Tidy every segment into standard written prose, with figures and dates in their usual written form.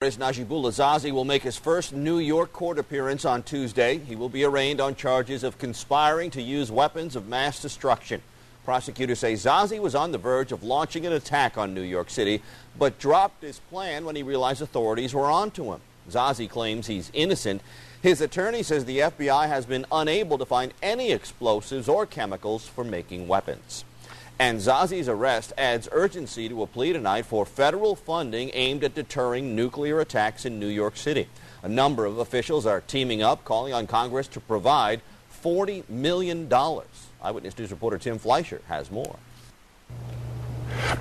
Najibullah Zazi will make his first New York court appearance on Tuesday. He will be arraigned on charges of conspiring to use weapons of mass destruction. Prosecutors say Zazi was on the verge of launching an attack on New York City, but dropped his plan when he realized authorities were onto him. Zazi claims he's innocent. His attorney says the FBI has been unable to find any explosives or chemicals for making weapons. And Zazi's arrest adds urgency to a plea tonight for federal funding aimed at deterring nuclear attacks in New York City. A number of officials are teaming up, calling on Congress to provide $40 million. Eyewitness News reporter Tim Fleischer has more.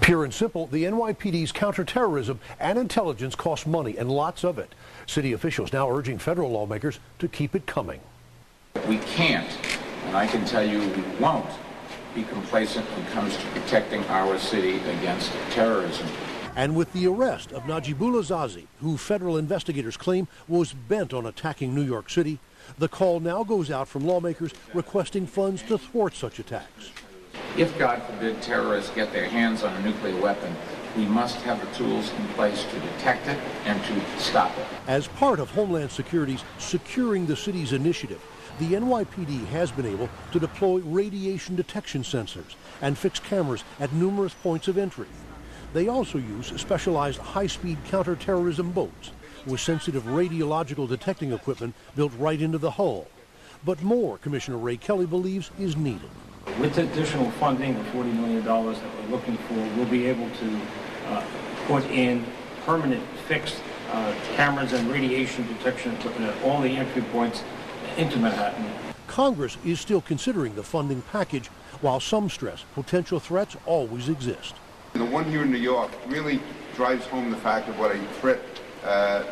Pure and simple, the NYPD's counterterrorism and intelligence cost money, and lots of it. City officials now urging federal lawmakers to keep it coming. We can't, and I can tell you we won't, be complacent when it comes to protecting our city against terrorism. And with the arrest of Najibullah Zazi, who federal investigators claim was bent on attacking New York City, the call now goes out from lawmakers requesting funds to thwart such attacks. If, God forbid, terrorists get their hands on a nuclear weapon, we must have the tools in place to detect it and to stop it. As part of Homeland Security's Securing the Cities initiative, the NYPD has been able to deploy radiation detection sensors and fix cameras at numerous points of entry. They also use specialized high-speed counterterrorism boats with sensitive radiological detecting equipment built right into the hull. But more, Commissioner Ray Kelly believes, is needed. With additional funding, the $40 million that we're looking for, we'll be able to put in permanent fixed cameras and radiation detection equipment at all the entry points into Manhattan. Congress is still considering the funding package, while some stress potential threats always exist. The one here in New York really drives home the fact of what a threat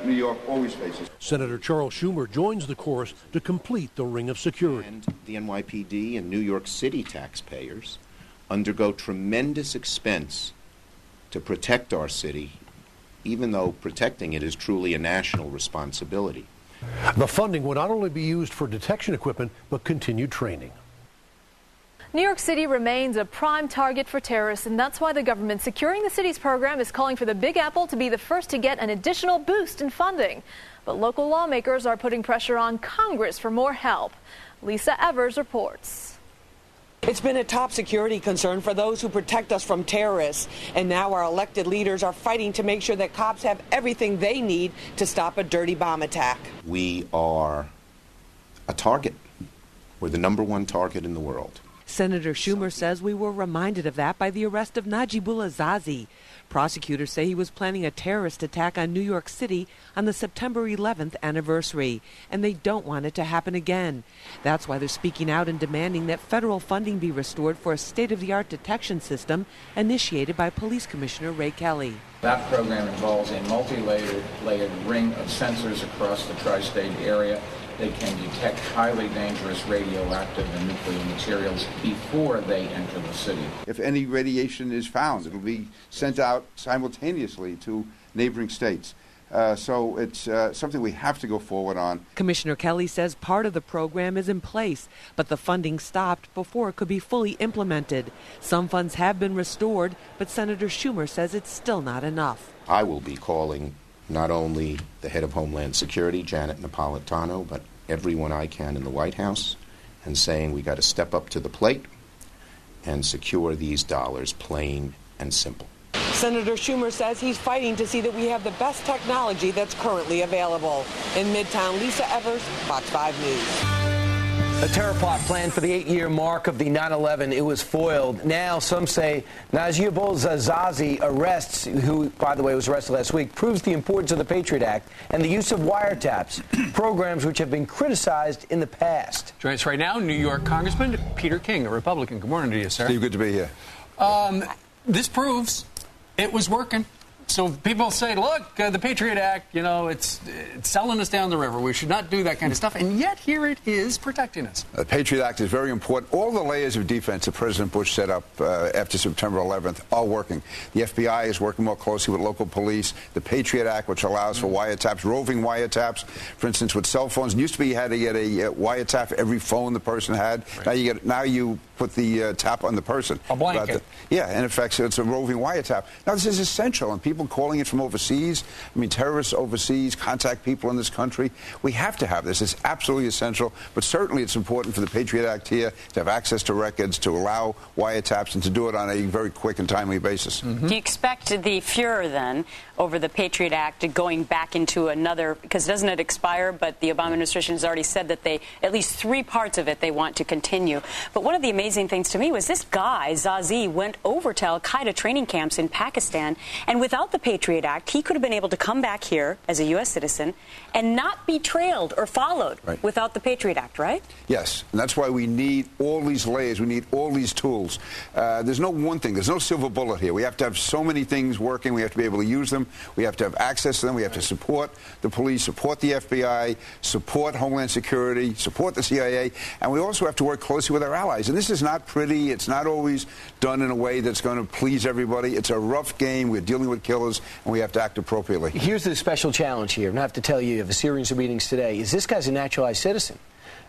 New York always faces. Senator Charles Schumer joins the chorus to complete the ring of security. And the NYPD and New York City taxpayers undergo tremendous expense to protect our city, even though protecting it is truly a national responsibility. The funding will not only be used for detection equipment, but continued training. New York City remains a prime target for terrorists, and that's why the government Securing the Cities program is calling for the Big Apple to be the first to get an additional boost in funding. But local lawmakers are putting pressure on Congress for more help. Lisa Evers reports. It's been a top security concern for those who protect us from terrorists. And now our elected leaders are fighting to make sure that cops have everything they need to stop a dirty bomb attack. We are a target. We're the #1 target in the world. Senator Schumer says we were reminded of that by the arrest of Najibullah Zazi. Prosecutors say he was planning a terrorist attack on New York City on the September 11th anniversary, and they don't want it to happen again. That's why they're speaking out and demanding that federal funding be restored for a state-of-the-art detection system initiated by Police Commissioner Ray Kelly. That program involves a multi-layered ring of sensors across the tri-state area. They can detect highly dangerous radioactive and nuclear materials before they enter the city. If any radiation is found, it'll be sent out simultaneously to neighboring states. So it's something we have to go forward on. Commissioner Kelly says part of the program is in place, but the funding stopped before it could be fully implemented. Some funds have been restored, but Senator Schumer says it's still not enough. I will be calling not only the head of Homeland Security, Janet Napolitano, but everyone I can in the White House, and saying we got to step up to the plate and secure these dollars, plain and simple. Senator Schumer says he's fighting to see that we have the best technology that's currently available. In Midtown, Lisa Evers, Fox 5 News. A terror plot planned for the 8-year mark of the 9/11. It was foiled. Now some say Najibullah Zazi arrests, who, by the way, was arrested last week, proves the importance of the Patriot Act and the use of wiretaps, programs which have been criticized in the past. Joining us right now, New York Congressman Peter King, a Republican. Good morning to you, sir. Steve, good to be here. This proves it was working. So people say, look, the Patriot Act, you know, it's selling us down the river. We should not do that kind of stuff. And yet here it is protecting us. The Patriot Act is very important. All the layers of defense that President Bush set up after September 11th are working. The FBI is working more closely with local police. The Patriot Act, which allows for wiretaps, roving wiretaps, for instance, with cell phones. It used to be you had to get a wiretap for every phone the person had. Right. Now you put the tap on the person. A blanket. Yeah, in effect, so it's a roving wiretap. Now, this is essential, and people people calling it from overseas. I mean, terrorists overseas contact people in this country. We have to have this. It's absolutely essential. But certainly it's important for the Patriot Act here to have access to records, to allow wiretaps, and to do it on a very quick and timely basis. Do you expect the furor then over the Patriot Act going back into another, because doesn't it expire, but the Obama administration has already said that they, at least 3 parts of it, they want to continue. But one of the amazing things to me was this guy, Zazi, went over to al-Qaeda training camps in Pakistan, and without the Patriot Act, he could have been able to come back here as a U.S. citizen and not be trailed or followed without the Patriot Act, right? Yes, and that's why we need all these layers. We need all these tools. There's no one thing. There's no silver bullet here. We have to have so many things working. We have to be able to use them. We have to have access to them. We have to support the police, support the FBI, support Homeland Security, support the CIA, and we also have to work closely with our allies. And this is not pretty. It's not always done in a way that's going to please everybody. It's a rough game. We're dealing with killers, and we have to act appropriately. Here's the special challenge here, and I have to tell you of a series of meetings today, is this guy's a naturalized citizen.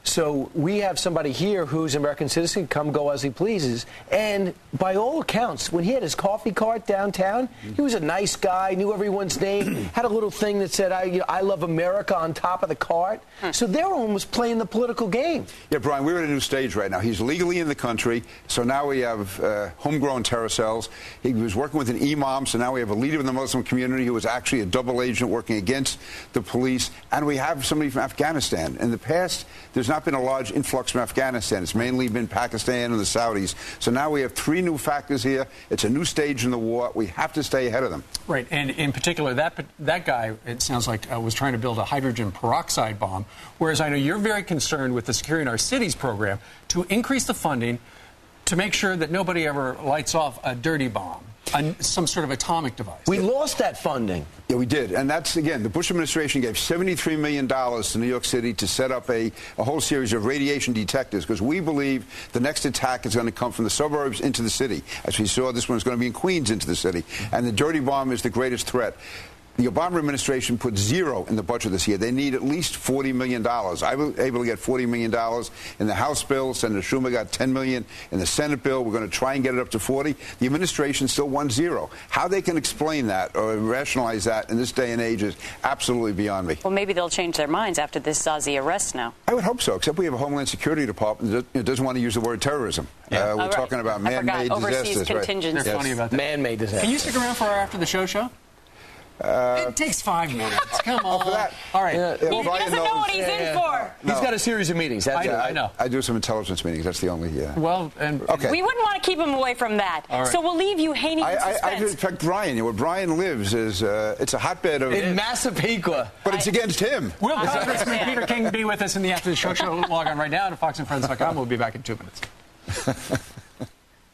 So we have somebody here who's an American citizen, come go as he pleases. And by all accounts, when he had his coffee cart downtown, he was a nice guy, knew everyone's name, had a little thing that said, I love America on top of the cart. So they're almost playing the political game. Yeah, Brian, we're at a new stage right now. He's legally in the country, so now we have homegrown terror cells. He was working with an imam, so now we have a leader in the Muslim community who was actually a double agent working against the police. And we have somebody from Afghanistan. In the past, there's not been a large influx from Afghanistan. It's mainly been Pakistan and the Saudis. So now we have 3 new factors here. It's a new stage in the war. We have to stay ahead of them. Right, and in particular, that guy, it sounds like, was trying to build a hydrogen peroxide bomb, whereas I know you're very concerned with the Securing Our Cities program to increase the funding to make sure that nobody ever lights off a dirty bomb, some sort of atomic device. We lost that funding. Yeah, we did. And that's, again, the Bush administration gave $73 million to New York City to set up a whole series of radiation detectors, because we believe the next attack is going to come from the suburbs into the city. As we saw, this one's going to be in Queens into the city. And the dirty bomb is the greatest threat. The Obama administration put 0 in the budget this year. They need at least $40 million. I was able to get $40 million in the House bill. Senator Schumer got $10 million in the Senate bill. We're going to try and get it up to 40. The administration still wants 0. How they can explain that or rationalize that in this day and age is absolutely beyond me. Well, maybe they'll change their minds after this Zazi arrest now. I would hope so, except we have a Homeland Security Department that doesn't want to use the word terrorism. Yeah. We're talking about man-made overseas disasters. Contingencies. They're funny about that. Man-made disasters. Can you stick around for our After the Show? It takes 5 minutes. Come on. For that. All right. He doesn't know what he's in for. He's got a series of meetings. That's I know. I do some intelligence meetings. That's the only. Well, and okay. We wouldn't want to keep him away from that. All right. So we'll leave you hanging in suspense. I in fact, Brian, where Brian lives is it's a hotbed of in Massapequa, but it's against him. Will Congressman Peter King be with us in the After the Show? Log on right now to FoxandFriends.com. We'll be back in 2 minutes.